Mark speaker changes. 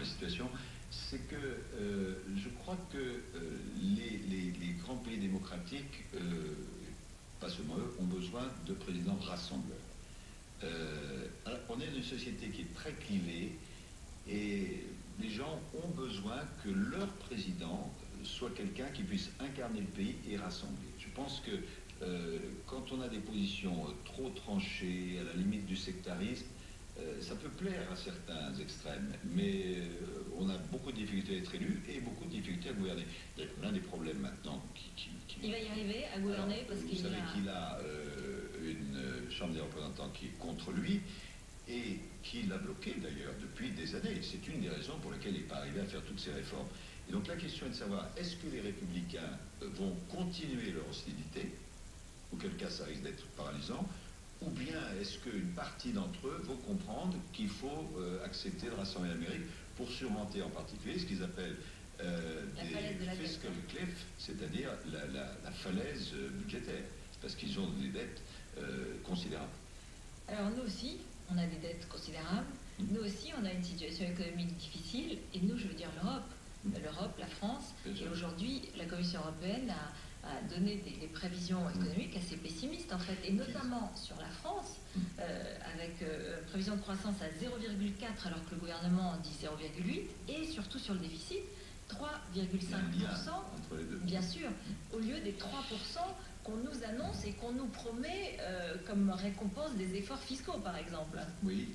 Speaker 1: la situation, c'est que je crois que les grands pays démocratiques, pas seulement eux, ont besoin de présidents rassembleurs. On est dans une société qui est très clivée et les gens ont besoin que leur président soit quelqu'un qui puisse incarner le pays et rassembler. Je pense que quand on a des positions trop tranchées, à la limite du sectarisme, ça peut plaire à certains extrêmes, mais on a beaucoup de difficultés à être élu et beaucoup de difficultés à gouverner. L'un des problèmes maintenant
Speaker 2: Il va y arriver à gouverner parce qu'il
Speaker 1: a une Chambre des représentants qui est contre lui et qui l'a bloqué d'ailleurs depuis des années. C'est une des raisons pour lesquelles il n'est pas arrivé à faire toutes ces réformes. Et donc la question est de savoir, est-ce que les républicains vont continuer leur hostilité, auquel cas ça risque d'être paralysant, ou bien est-ce qu'une partie d'entre eux vont comprendre qu'il faut accepter de rassembler l'Amérique pour surmonter en particulier ce qu'ils appellent des fiscal cliff, c'est-à-dire la falaise budgétaire, parce qu'ils ont des dettes considérables.
Speaker 2: Alors nous aussi, on a des dettes considérables, nous aussi on a une situation économique difficile, et nous, je veux dire l'Europe, la France, et aujourd'hui la Commission européenne a donné des prévisions économiques assez pessimistes en fait, et notamment sur la France, avec prévision de croissance à 0,4 alors que le gouvernement dit 0,8, et surtout sur le déficit, 3,5%, bien sûr, au lieu des 3% qu'on nous annonce et qu'on nous promet comme récompense des efforts fiscaux, par exemple.
Speaker 1: Oui.